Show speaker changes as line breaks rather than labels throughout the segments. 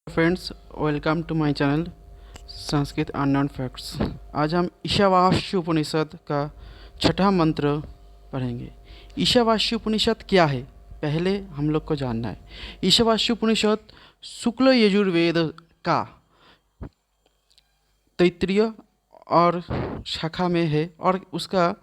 Friends, welcome to my channel Sanskrit unknown facts. आज हम ईशावास्य उपनिषद का छठा मंत्र पढ़ेंगे। ईशावास्य उपनिषद क्या है, पहले हम लोग को जानना है। ईशावास्य उपनिषद शुक्ल यजुर्वेद का तैत्तिरीय और शाखा में है, और उसका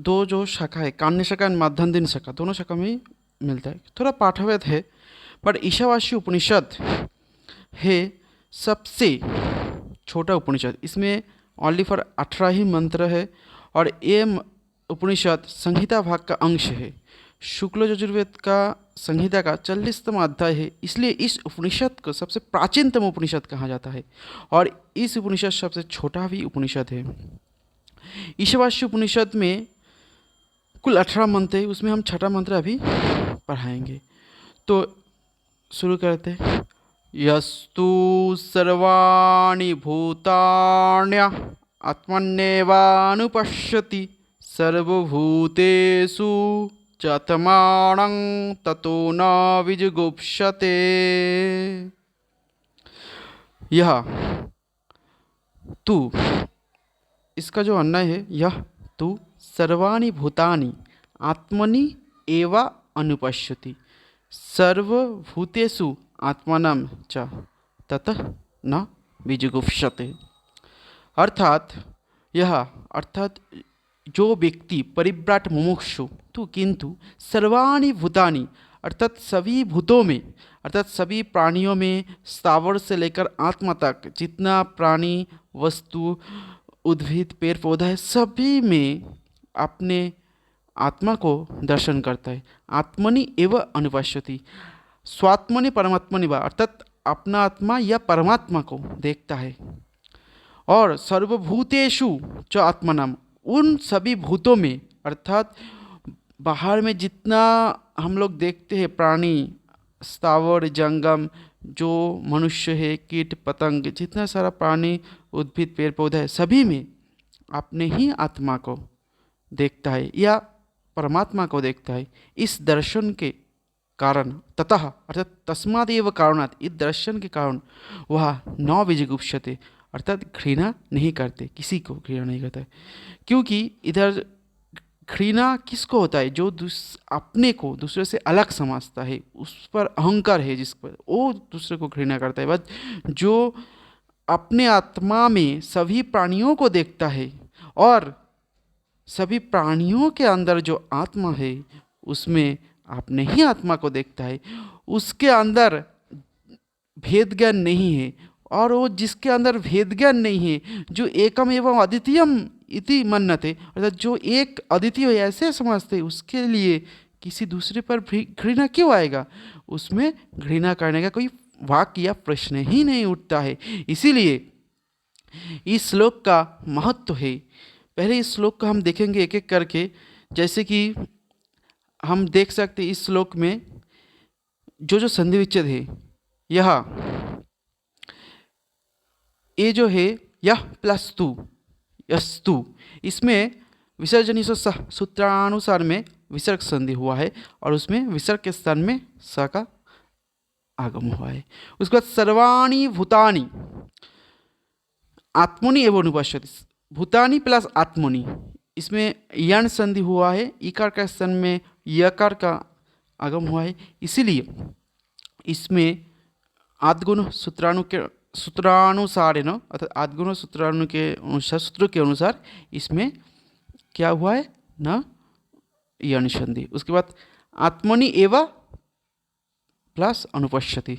दो जो शाखा है, कान्य शाखा और माध्यान्दिन शाखा, दोनों शाखा में मिलता है। थोड़ा पाठभेद है, पर ईशावास्य उपनिषद है सबसे छोटा उपनिषद। इसमें ओनली फॉर 18 ही मंत्र है, और ये उपनिषद संहिता भाग का अंश है। शुक्ल यजुर्वेद का संहिता का 40वां अध्याय है, इसलिए इस उपनिषद को सबसे प्राचीनतम उपनिषद कहा जाता है, और इस उपनिषद सबसे छोटा भी उपनिषद है। ईशावास्य उपनिषद में कुल 18 मंत्र है, उसमें हम छठा मंत्र अभी पढ़ाएंगे। तो शुरू करते हैं। यस्तु सर्वाणि भूतान्य आत्मन्येवानुपश्यति सर्वभूतेषु च आत्मानं ततो न विजुगुप्स्यते। यह तू, इसका जो अन्वय है, यह तू सर्वाणि भूतानि आत्मनि एव अनुपश्यति सर्वभूतेषु आत्मानं च ततः न विजुगुप्स्यते। अर्थात जो व्यक्ति परिव्राट मुमुक्षु तो किंतु सर्वाणि भूतानि अर्थात सभी भूतों में, अर्थात सभी प्राणियों में, स्थावर से लेकर आत्मा तक जितना प्राणी, वस्तु, उद्भिद, पेड़ पौधा है, सभी में अपने आत्मा को दर्शन करता है। आत्मनि एव अनुपश्यति, स्वात्मनि परमात्मनि वा, अर्थात अपना आत्मा या परमात्मा को देखता है। और सर्वभूतेषु च आत्मनाम, उन सभी भूतों में, अर्थात बाहर में जितना हम लोग देखते हैं प्राणी, स्थावर, जंगम, जो मनुष्य है, कीट पतंग, जितना सारा प्राणी, उद्भिद, पेड़ पौधा है, सभी में अपने ही आत्मा को देखता है या परमात्मा को देखता है। इस दर्शन के कारण, ततः अर्थात तस्मादेव कारणात्, इस दर्शन के कारण वह न विजुगुप्स्यते, अर्थात घृणा नहीं करते, किसी को घृणा नहीं करता है। क्योंकि इधर घृणा किसको होता है? जो अपने को दूसरे से अलग समझता है, उस पर अहंकार है जिस पर, वो दूसरे को घृणा करता है। बस जो अपने आत्मा में सभी प्राणियों को देखता है और सभी प्राणियों के अंदर जो आत्मा है उसमें अपने ही आत्मा को देखता है, उसके अंदर भेद ज्ञान नहीं है। और वो जिसके अंदर भेद ज्ञान नहीं है, जो एकम एवं अद्वितीयम इति मन्यते, अर्थात जो एक अद्वितीय ऐसे समझते, उसके लिए किसी दूसरे पर घृणा क्यों आएगा? उसमें घृणा करने का कोई वाक्य या प्रश्न ही नहीं उठता है। इसीलिए इस श्लोक का महत्व है। पहले इस श्लोक को हम देखेंगे एक एक करके। जैसे कि हम देख सकते इस श्लोक में जो संधि विच्छेद है, ये जो है यह प्लस तू, यस्तु, इसमें विसर्जनी सूत्रानुसार में विसर्ग संधि हुआ है, और उसमें विसर्ग के स्थान में स का आगम हुआ है। उसके बाद सर्वाणि भूतानि आत्मनि एवं अनुपश्यति, भूतानि प्लस आत्मनि, इसमें यण संधि हुआ है, इकार का स्थान में यकार का आगम हुआ है। इसीलिए इसमें आद्गुण सूत्रानुसार है ना, अर्थात आद्गुण सूत्रानु के अनुसार, सूत्र के अनुसार इसमें क्या हुआ है ना, यण संधि। उसके बाद आत्मनि एव प्लस अनुपश्यति,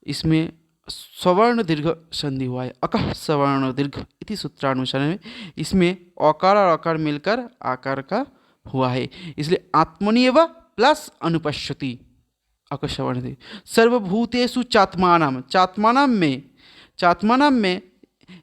इसमें सवर्ण दीर्घ संधि हुआ है, अकः सवर्ण दीर्घ इति सूत्रानुसार में इसमें अकार और अकार मिलकर आकार का हुआ है, इसलिए आत्मनि एव प्लस अनुपश्यति, अकः सवर्ण दीर्घ। सर्वभूतेषु चात्मानं, चात्मानं में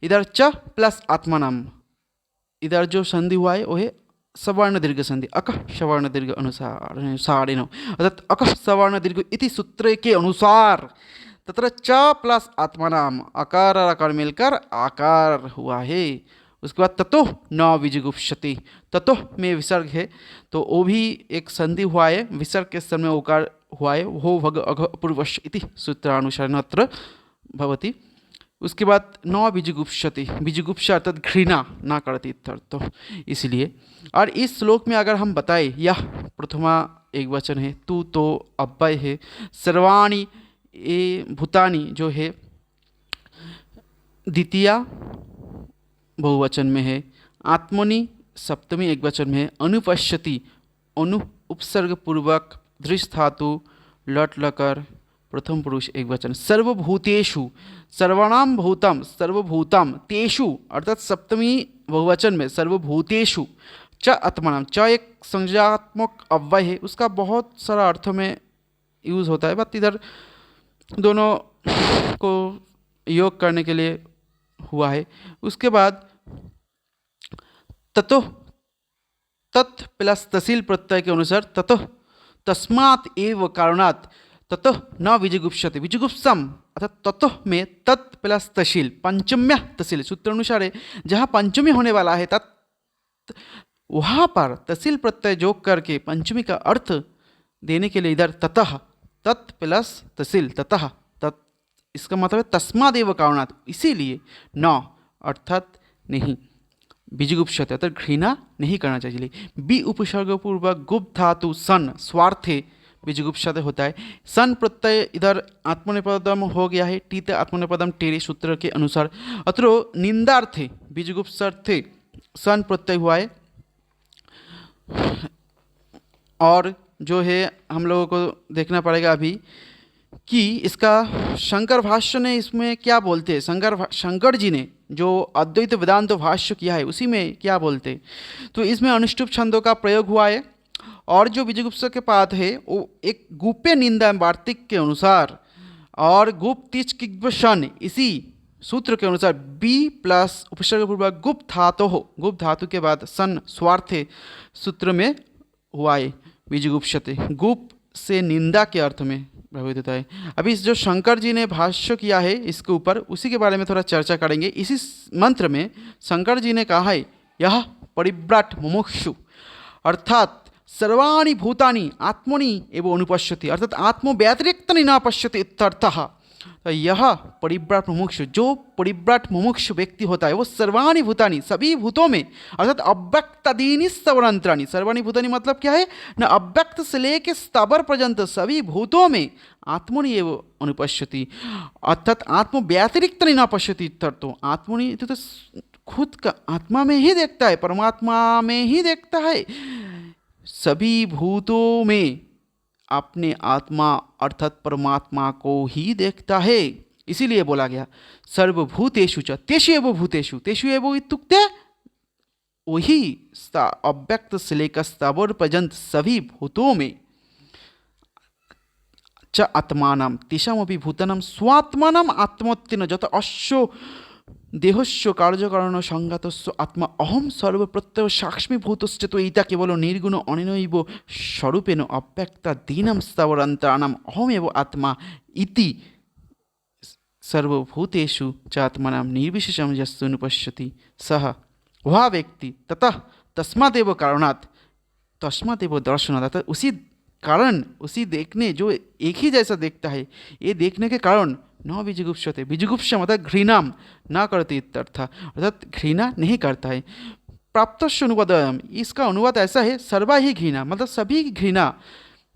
इधर च प्लस आत्मानं, इधर जो संधि हुआ है वो है सवर्ण दीर्घ संधि, अकः सवर्ण दीर्घ अनुसार, अर्थात अकः सवर्ण दीर्घ इति सूत्र के अनुसार तत्र च प्लस आत्मानाम, अकार और अकार मिलकर आकार हुआ है। उसके बाद ततो न विजुगुप्सति, ततो में विसर्ग है तो वो भी एक संधि हुआ है, विसर्ग के समय ओकार हुआ है, हो भग अघ अपूर्वश इति सूत्रानुसारेण अत्र भवति। उसके बाद न विजुगुप्सति, विजुगुप्सा अर्थात घृणा ना करती तो इसलिए। और इस श्लोक में अगर हम बताएं, यह प्रथमा एक वचन है, तू तो अव्यय है, सर्वाणि ये भूतानि जो है द्वितीया बहुवचन में है, आत्मनि सप्तमी एक वचन में है, अनुपश्यति अनु उपसर्ग पूर्वक दृश्य धातु लट लकर प्रथम पुरुष एक वचन, सर्वभूतेषु सर्वणाम भूतम सर्वभूतम तेषु अर्थात सप्तमी बहुवचन में सर्वभूतेषु च आत्मानाम, च एक संज्ञात्मक अव्यय है, उसका बहुत सारा अर्थों में यूज़ होता है, बट इधर दोनों को योग करने के लिए हुआ है। उसके बाद ततो तत् प्लस तहसील प्रत्यय के अनुसार ततो तस्मात् एव कारणात् ततो न विजुगुप्सति, विजुगुप्सम अर्थात ततो में तत् प्लस तहसील पंचम्य तहसील सूत्र अनुसार है, जहाँ पंचमी होने वाला है तत् वहाँ पर तहसील प्रत्यय जोग करके पंचमी का अर्थ देने के लिए इधर ततः तत् प्लस तहसील ततः तत्, इसका मतलब है तस्मादेव कारणात्, इसीलिए न अर्थात नहीं, विजुगुप्सते अर्थात घृणा नहीं करना चाहिए। बी उपसर्ग पूर्वक गुप्त धातु सन स्वार्थे विजुगुप्सते होता है, सन प्रत्यय इधर आत्मनेपदम हो गया है, टीते आत्मनेपदम टेरे सूत्र के अनुसार, अत्रो निंदार्थे विजुगुप्सार्थे सन प्रत्यय हुआ है। और जो है हम लोगों को देखना पड़ेगा अभी कि इसका शंकर भाष्य ने इसमें क्या बोलते हैं, शंकर जी ने जो अद्वैत वेदांत भाष्य किया है उसी में क्या बोलते, तो इसमें अनुष्टुप छंदों का प्रयोग हुआ है। और जो विजुगुप्सा के पाद है वो एक गुप्य निंदा वार्तिक के अनुसार और गुप्त तिच किग्वशन इसी सूत्र के अनुसार बी प्लस उपसर्ग पूर्वक गुप्त धातु हो, गुप्त धातु के बाद सन स्वार्थे सूत्र में हुआ है विजुगुप्सते, गुप्त से निंदा के अर्थ में प्रभावित होता है। अभी जो शंकर जी ने भाष्य किया है इसके ऊपर उसी के बारे में थोड़ा चर्चा करेंगे। इसी मंत्र में शंकर जी ने कहा है यह परिव्राट मुमुक्षु अर्थात सर्वाणि भूतानि आत्मनि एवं अनुपश्यति अर्थात आत्म व्यतिरिक्त न पश्यति इत्यर्थः। तो यह परिव्राट मुमुक्षु, जो परिव्राट मुमुक्षु व्यक्ति होता है वो सर्वाणि भूतानि सभी भूतों में अर्थात अव्यक्तादीनि स्तवरांतराणि, सर्वाणि भूतानि मतलब क्या है ना, अव्यक्त से लेके स्थावर पर्यंत सभी भूतों में आत्मनि एवं अनुपश्यति अर्थात आत्म व्यतिरिक्त न पश्यति इत्यर्थो। आत्मनि तो खुद का आत्मा में ही देखता है, परमात्मा में ही देखता है, सभी भूतों में अपने आत्मा अर्थात परमात्मा को ही देखता है, इसीलिए बोला गया सर्वभूतेषु च तेषु एव भूतेषु, तेषु एव इत्युक्ते वही अव्यक्त से लेकर स्थावर पर्यंत सभी भूतों में च आत्मानम तेषामपि भूतानां स्वात्मानां आत्मत्वेन जत अश्व देहस्य कार्यकारण संघातस्य आत्मा अहम सर्वप्रत्यय साक्ष्मीभूतश्च तो ईता केवल निर्गुण अनिनैव स्वरूपेण अव्यक्तादीनां स्थावरान्तराणाम् अहमेव आत्मा इति सर्वभूतेषु च आत्मानां निर्विशेषं यस्तु अनुपश्यति सः वह व्यक्ति ततः तस्मादेव कारणात् तस्मादेव दर्शनात् अर्थात उसी कारण उसी देखने जो एक ही जैसा देखता है, ये देखने के कारण न विजुगुप्सते, विजुगुप्सा मतलब घृणा न करते इत्यर्थ अर्थात घृणा नहीं करता है। प्राप्तस्य अनुवादम, इसका अनुवाद ऐसा है सर्वा ही घृणा मतलब सभी घृणा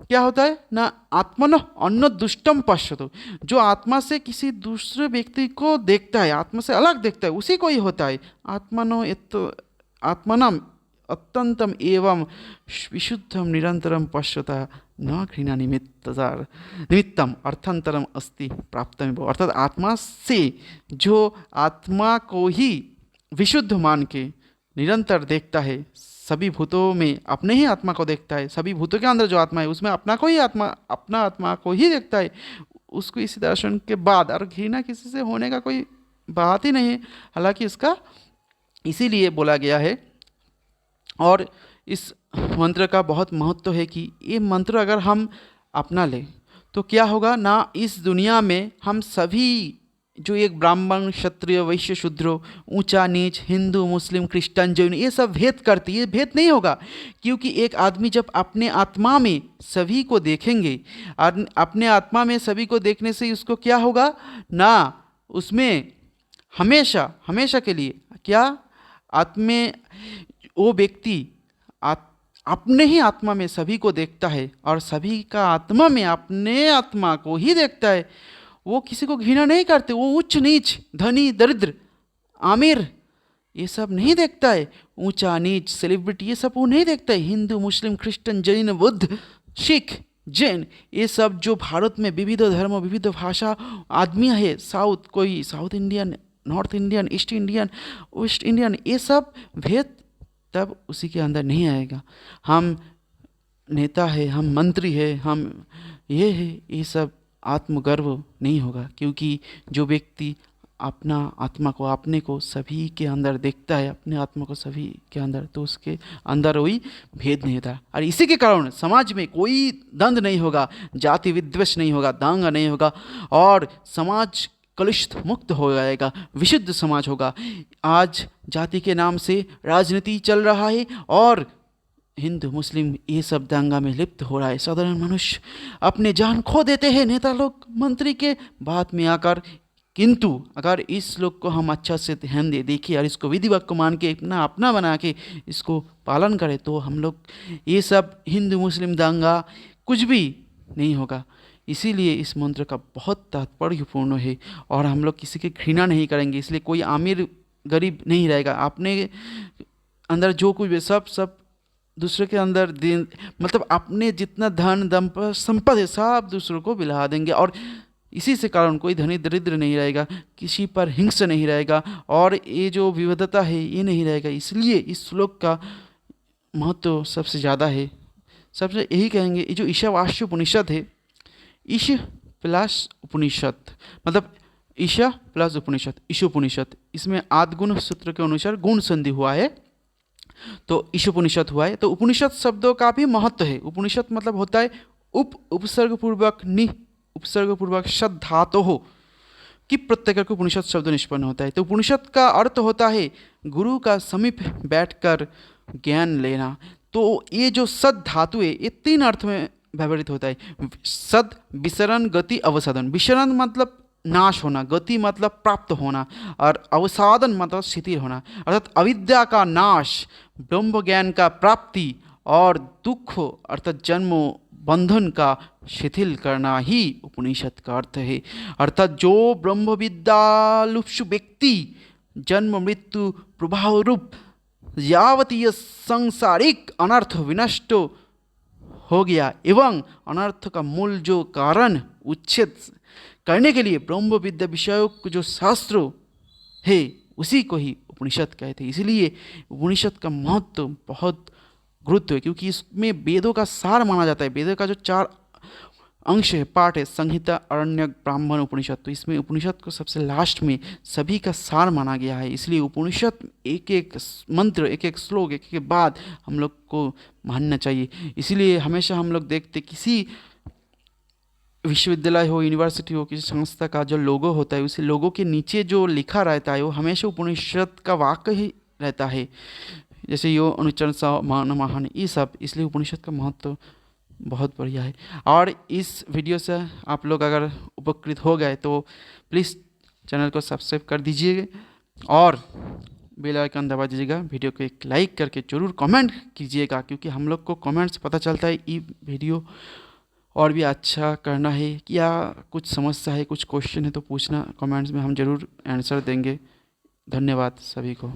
क्या होता है ना, आत्मनो अन्य दुष्टम पश्यतो, जो आत्मा से किसी दूसरे व्यक्ति को देखता है, आत्मा से अलग देखता है उसी को ही होता है। आत्मनो आत्मनाम अत्यंतम एवं विशुद्धम निरंतरम पश्यता न घृणा निमित्तम अर्थांतरम अस्ति प्राप्तमेव अर्थात आत्मा से जो आत्मा को ही विशुद्ध मान के निरंतर देखता है, सभी भूतों में अपने ही आत्मा को देखता है, सभी भूतों के अंदर जो आत्मा है उसमें अपना को ही अपना आत्मा को ही देखता है, उसको इसी दर्शन के बाद और घृणा किसी से होने का कोई बात ही नहीं है। हालांकि इसका इसीलिए बोला गया है और इस मंत्र का बहुत महत्व है कि ये मंत्र अगर हम अपना लें तो क्या होगा ना, इस दुनिया में हम सभी जो एक ब्राह्मण, क्षत्रिय, वैश्य, शूद्र, ऊंचा नीच, हिंदू, मुस्लिम, क्रिश्चियन, जैन, ये सब भेद करती है, भेद नहीं होगा। क्योंकि एक आदमी जब अपने आत्मा में सभी को देखेंगे, और अपने आत्मा में सभी को देखने से उसको क्या होगा ना, उसमें हमेशा हमेशा के लिए क्या, आत्मे वो व्यक्ति अपने ही आत्मा में सभी को देखता है और सभी का आत्मा में अपने आत्मा को ही देखता है। वो किसी को घृणा नहीं करते, वो उच्च नीच, धनी दरिद्र, आमिर, ये सब नहीं देखता है। ऊंचा नीच, सेलिब्रिटी, ये सब वो नहीं देखता है। हिंदू, मुस्लिम, क्रिश्चियन, जैन, बुद्ध, सिख, जैन, ये सब जो भारत में विविध धर्म, विविध भाषा आदमी है, साउथ, कोई south Indian, north Indian, east Indian, West Indian, ये सब भेद तब उसी के अंदर नहीं आएगा। हम नेता है, हम मंत्री है, हम ये है, ये सब आत्मगर्व नहीं होगा। क्योंकि जो व्यक्ति अपना आत्मा को, अपने को सभी के अंदर देखता है, अपने आत्मा को सभी के अंदर, तो उसके अंदर वही भेद नहीं होता। और इसी के कारण समाज में कोई द्वंद नहीं होगा, जाति विद्वेष नहीं होगा, दांगा नहीं होगा, और समाज कलुषित मुक्त हो जाएगा, विशुद्ध समाज होगा। आज जाति के नाम से राजनीति चल रहा है और हिंदू मुस्लिम ये सब दंगा में लिप्त हो रहा है। साधारण मनुष्य अपने जान खो देते हैं नेता लोग, मंत्री के बात में आकर। किंतु अगर इस लोग को हम अच्छा से ध्यान दे, देखिए और इसको विधिवत को मान के अपना अपना बना के इसको पालन करें, तो हम लोग ये सब हिंदू मुस्लिम दंगा कुछ भी नहीं होगा। इसीलिए इस मंत्र का बहुत तात्पर्यपूर्ण है, और हम लोग किसी की घृणा नहीं करेंगे। इसलिए कोई अमीर गरीब नहीं रहेगा, अपने अंदर जो कुछ भी सब दूसरे के अंदर दिन, मतलब अपने जितना धन दम संपत्ति है सब दूसरों को बिला देंगे। और इसी से कारण कोई धनी दरिद्र नहीं रहेगा, किसी पर हिंसा नहीं रहेगा, और ये जो विविधता है ये नहीं रहेगा। इसलिए इस श्लोक का महत्व सबसे ज़्यादा है। सबसे यही कहेंगे, ये जो ईशावास्य उपनिषद है, ईश प्लस उपनिषद, मतलब ईशा प्लस उपनिषद, ईशोपनिषद, इसमें आद्गुण सूत्र के अनुसार गुण संधि हुआ है, तो ईशोपनिषद हुआ है। तो उपनिषद शब्दों का भी महत्व है। उपनिषद मतलब होता है उपसर्ग पूर्वक नि, उपसर्ग पूर्वक शब्द धातु हो कि प्रत्यय करके उपनिषद शब्द निष्पन्न होता है। तो उपनिषद का अर्थ होता है गुरु का समीप बैठकर ज्ञान लेना। तो ये जो सद धातु है, ये तीन अर्थ में व्यवहृत होता है। सद, विसरण, गति, अवसादन। विसरण मतलब नाश होना, गति मतलब प्राप्त होना, और अवसादन मतलब शिथिल होना। अर्थात अविद्या का नाश, ब्रह्म ज्ञान का प्राप्ति, और दुख अर्थात जन्म बंधन का शिथिल करना ही उपनिषद का अर्थ है। अर्थात जो ब्रह्म विद्यालुप्सु व्यक्ति जन्म मृत्यु प्रभाव रूप यावतीय सांसारिक अनर्थ विनष्ट हो गया, एवं अनर्थ का मूल जो कारण उच्छेद करने के लिए ब्रह्म विद्या विषयक जो शास्त्र है उसी को ही उपनिषद कहते हैं। इसीलिए उपनिषद का महत्व बहुत गुरुत्व है, क्योंकि इसमें वेदों का सार माना जाता है। वेदों का जो 4 अंश है, पाठ है, संहिता, अरण्यक, ब्राह्मण, उपनिषद, तो इसमें उपनिषद को सबसे लास्ट में सभी का सार माना गया है। इसलिए उपनिषद एक एक मंत्र, एक एक श्लोक, एक एक बाद हम लोग को मानना चाहिए। इसीलिए हमेशा हम लोग देखते, किसी विश्वविद्यालय हो, यूनिवर्सिटी हो, किसी संस्था का जो लोगो होता है, उसी लोगो के नीचे जो लिखा रहता है वो हमेशा उपनिषद का वाक्य ही रहता है, जैसे यो अनुचरण सा मान महान, ये सब। इसलिए उपनिषद का महत्व बहुत बढ़िया है। और इस वीडियो से आप लोग अगर उपकृत हो गए तो प्लीज़ चैनल को सब्सक्राइब कर दीजिए और बेल आइकन दबा दीजिएगा। वीडियो को एक लाइक करके ज़रूर कमेंट कीजिएगा, क्योंकि हम लोग को कमेंट से पता चलता है ये वीडियो और भी अच्छा करना है, या कुछ समस्या है, कुछ क्वेश्चन है तो पूछना कमेंट्स में, हम ज़रूर आंसर देंगे। धन्यवाद सभी को।